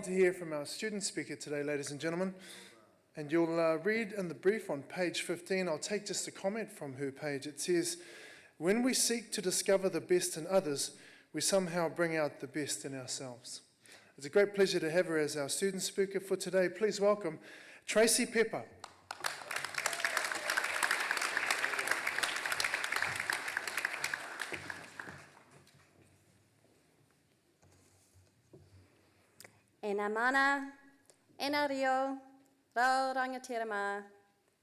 to hear from our student speaker today, ladies and gentlemen. And you'll read in the brief on page 15, I'll take just a comment from her page. It says, "When we seek to discover the best in others, we somehow bring out the best in ourselves." It's a great pleasure to have her as our student speaker for today. Please welcome Tracy Pepper. Ena mana, ena rio, rau rangatirama,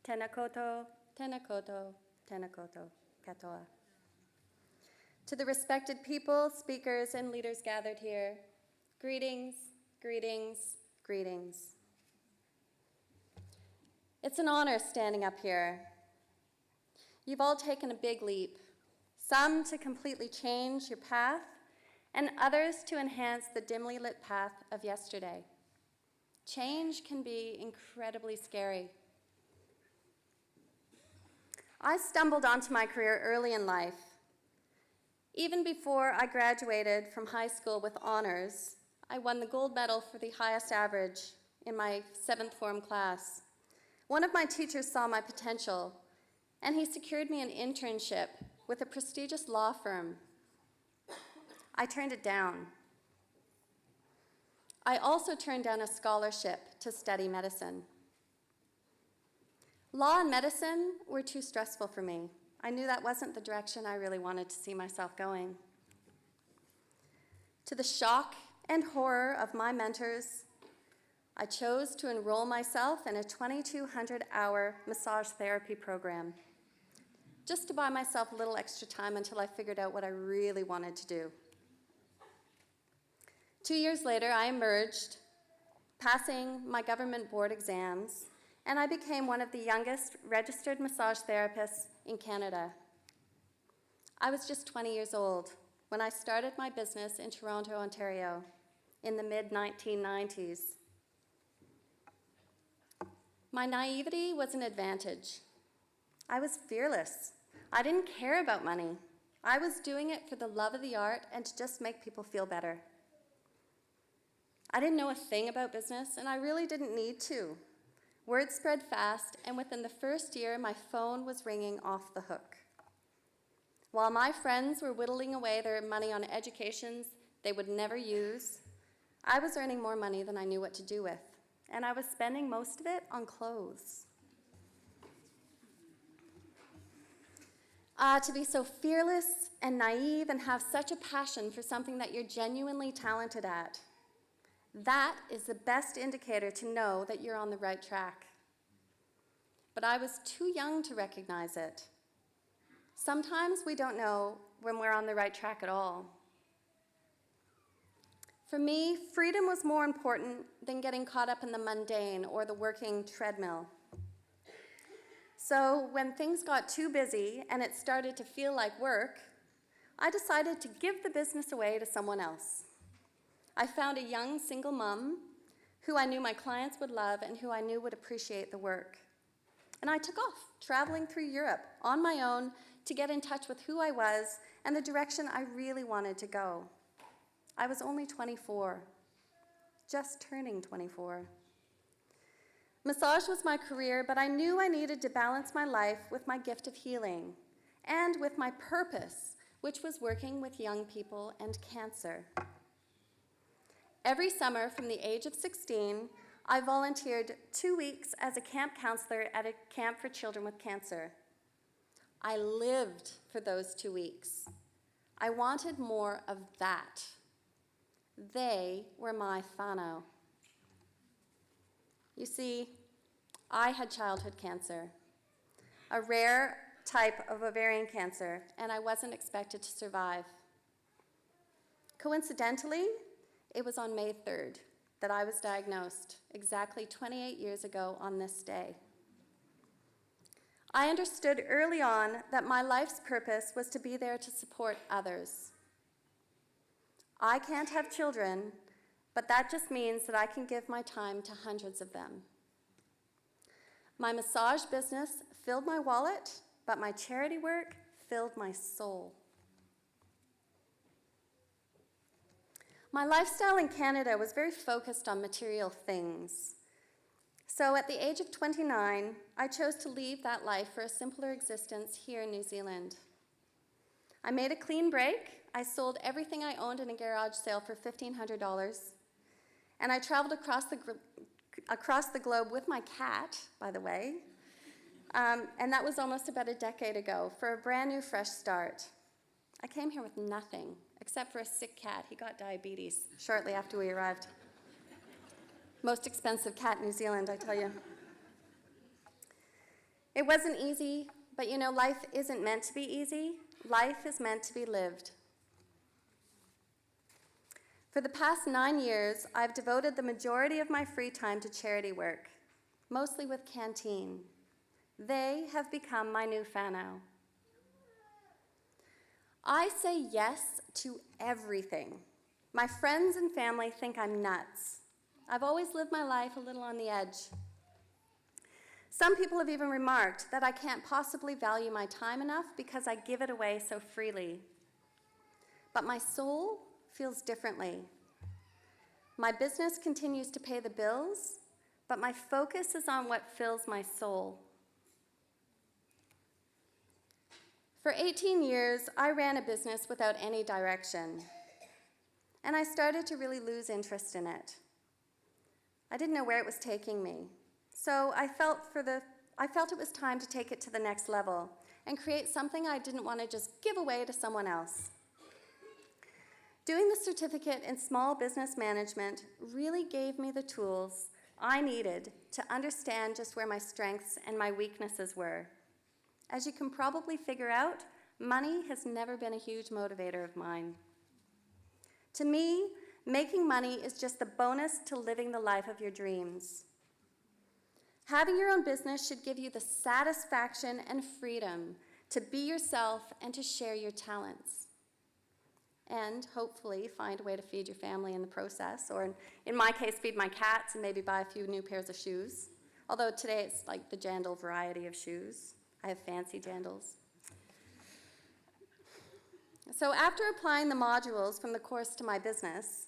tena koto, tena koto, tena koto, katoa. To the respected people, speakers, and leaders gathered here, greetings, greetings, greetings. It's an honor standing up here. You've all taken a big leap, some to completely change your path, and others to enhance the dimly lit path of yesterday. Change can be incredibly scary. I stumbled onto my career early in life. Even before I graduated from high school with honors, I won the gold medal for the highest average in my 7th form class. One of my teachers saw my potential, and he secured me an internship with a prestigious law firm. I turned it down. I also turned down a scholarship to study medicine. Law and medicine were too stressful for me. I knew that wasn't the direction I really wanted to see myself going. To the shock and horror of my mentors, I chose to enroll myself in a 2,200-hour massage therapy program, just to buy myself a little extra time until I figured out what I really wanted to do. 2 years later, I emerged, passing my government board exams, and I became one of the youngest registered massage therapists in Canada. I was just 20 years old when I started my business in Toronto, Ontario, in the mid-1990s. My naivety was an advantage. I was fearless. I didn't care about money. I was doing it for the love of the art and to just make people feel better. I didn't know a thing about business, and I really didn't need to. Word spread fast, and within the first year, my phone was ringing off the hook. While my friends were whittling away their money on educations they would never use, I was earning more money than I knew what to do with, and I was spending most of it on clothes. To be so fearless and naive and have such a passion for something that you're genuinely talented at, that is the best indicator to know that you're on the right track. But I was too young to recognize it. Sometimes we don't know when we're on the right track at all. For me, freedom was more important than getting caught up in the mundane or the working treadmill. So when things got too busy and it started to feel like work, I decided to give the business away to someone else. I found a young single mom who I knew my clients would love and who I knew would appreciate the work. And I took off, traveling through Europe on my own to get in touch with who I was and the direction I really wanted to go. I was only 24, just turning 24. Massage was my career, but I knew I needed to balance my life with my gift of healing and with my purpose, which was working with young people and cancer. Every summer from the age of 16, I volunteered 2 weeks as a camp counselor at a camp for children with cancer. I lived for those 2 weeks. I wanted more of that. They were my whānau. You see, I had childhood cancer, a rare type of ovarian cancer, and I wasn't expected to survive. Coincidentally, it was on May 3rd that I was diagnosed, exactly 28 years ago on this day. I understood early on that my life's purpose was to be there to support others. I can't have children, but that just means that I can give my time to hundreds of them. My massage business filled my wallet, but my charity work filled my soul. My lifestyle in Canada was very focused on material things. So at the age of 29, I chose to leave that life for a simpler existence here in New Zealand. I made a clean break. I sold everything I owned in a garage sale for $1,500. And I traveled across the globe with my cat, by the way. And that was almost about a decade ago for a brand new, fresh start. I came here with nothing, except for a sick cat. He got diabetes shortly after we arrived. Most expensive cat in New Zealand, I tell you. It wasn't easy, but you know, life isn't meant to be easy. Life is meant to be lived. For the past 9 years, I've devoted the majority of my free time to charity work, mostly with Canteen. They have become my new whānau. I say yes to everything. My friends and family think I'm nuts. I've always lived my life a little on the edge. Some people have even remarked that I can't possibly value my time enough because I give it away so freely. But my soul feels differently. My business continues to pay the bills, but my focus is on what fills my soul. For 18 years, I ran a business without any direction, and I started to really lose interest in it. I didn't know where it was taking me, so I felt it was time to take it to the next level and create something I didn't want to just give away to someone else. Doing the certificate in small business management really gave me the tools I needed to understand just where my strengths and my weaknesses were. As you can probably figure out, money has never been a huge motivator of mine. To me, making money is just the bonus to living the life of your dreams. Having your own business should give you the satisfaction and freedom to be yourself and to share your talents. And hopefully find a way to feed your family in the process, or in my case, feed my cats and maybe buy a few new pairs of shoes. Although today it's like the jandal variety of shoes. I have fancy jandals. So after applying the modules from the course to my business,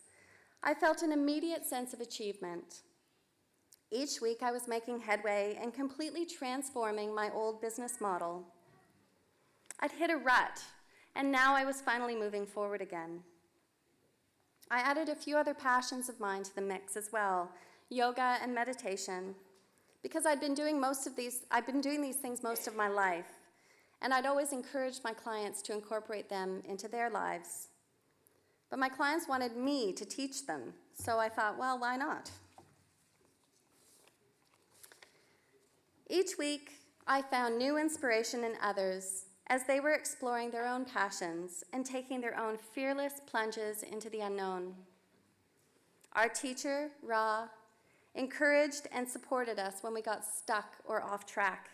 I felt an immediate sense of achievement. Each week I was making headway and completely transforming my old business model. I'd hit a rut, and now I was finally moving forward again. I added a few other passions of mine to the mix as well, yoga and meditation, because I'd been doing these things most of my life, and I'd always encouraged my clients to incorporate them into their lives. But my clients wanted me to teach them, so I thought, well, why not? Each week, I found new inspiration in others as they were exploring their own passions and taking their own fearless plunges into the unknown. Our teacher, Ra, encouraged and supported us when we got stuck or off track.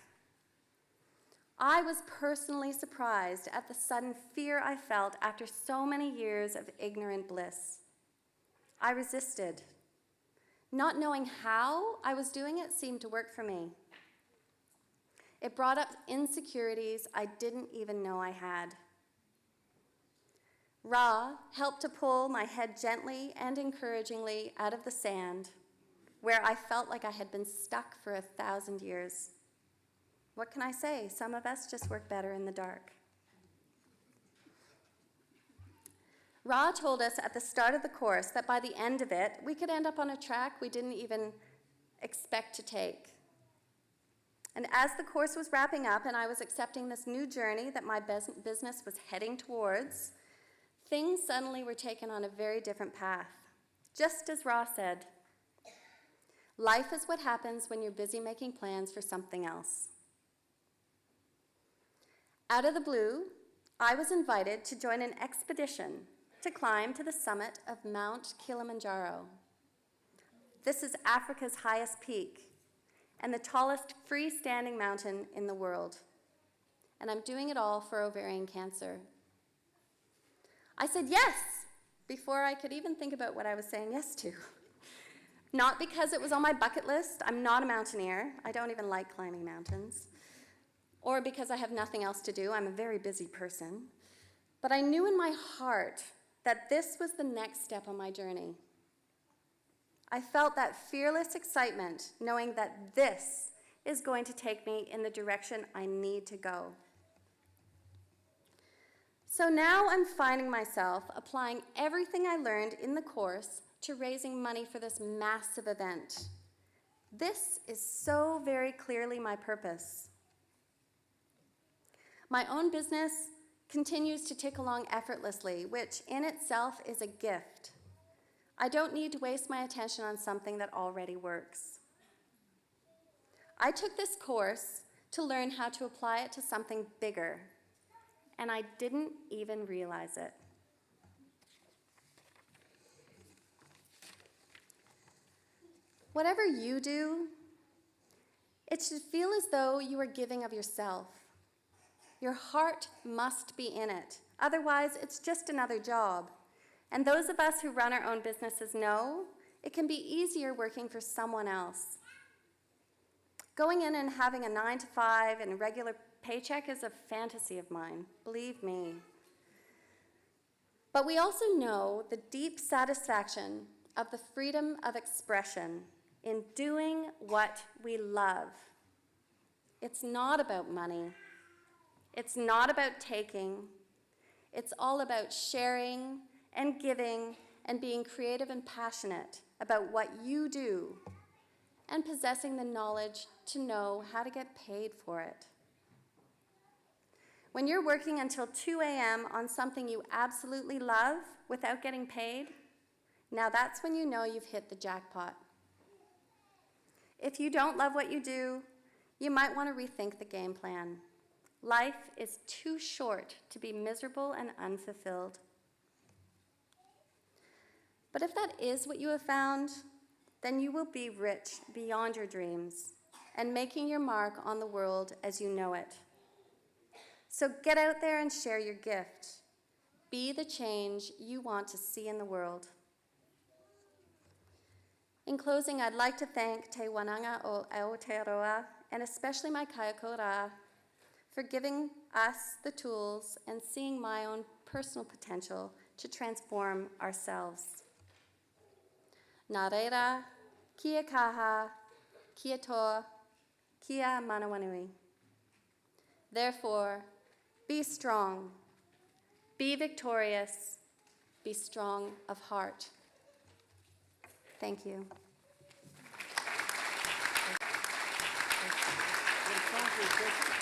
I was personally surprised at the sudden fear I felt after so many years of ignorant bliss. I resisted. Not knowing how I was doing it seemed to work for me. It brought up insecurities I didn't even know I had. Ra helped to pull my head gently and encouragingly out of the sand, where I felt like I had been stuck for 1,000 years. What can I say? Some of us just work better in the dark. Ra told us at the start of the course that by the end of it, we could end up on a track we didn't even expect to take. And as the course was wrapping up and I was accepting this new journey that my business was heading towards, things suddenly were taken on a very different path. Just as Ra said, life is what happens when you're busy making plans for something else. Out of the blue, I was invited to join an expedition to climb to the summit of Mount Kilimanjaro. This is Africa's highest peak and the tallest freestanding mountain in the world. And I'm doing it all for ovarian cancer. I said yes before I could even think about what I was saying yes to. Not because it was on my bucket list. I'm not a mountaineer. I don't even like climbing mountains. Or because I have nothing else to do. I'm a very busy person. But I knew in my heart that this was the next step on my journey. I felt that fearless excitement, knowing that this is going to take me in the direction I need to go. So now I'm finding myself applying everything I learned in the course to raising money for this massive event. This is so very clearly my purpose. My own business continues to tick along effortlessly, which in itself is a gift. I don't need to waste my attention on something that already works. I took this course to learn how to apply it to something bigger, and I didn't even realize it. Whatever you do, it should feel as though you are giving of yourself. Your heart must be in it. Otherwise, it's just another job. And those of us who run our own businesses know it can be easier working for someone else. Going in and having a 9-to-5 and a regular paycheck is a fantasy of mine, believe me. But we also know the deep satisfaction of the freedom of expression in doing what we love. It's not about money. It's not about taking. It's all about sharing and giving and being creative and passionate about what you do and possessing the knowledge to know how to get paid for it. When you're working until 2 a.m. on something you absolutely love without getting paid, now that's when you know you've hit the jackpot. If you don't love what you do, you might want to rethink the game plan. Life is too short to be miserable and unfulfilled. But if that is what you have found, then you will be rich beyond your dreams and making your mark on the world as you know it. So get out there and share your gift. Be the change you want to see in the world. In closing, I'd like to thank Te Wananga O Aotearoa, and especially my kaiako rā, for giving us the tools and seeing my own personal potential to transform ourselves. Nā reira, kia kaha, kia toa, kia manawanui. Therefore, be strong, be victorious, be strong of heart. Thank you. Thank you.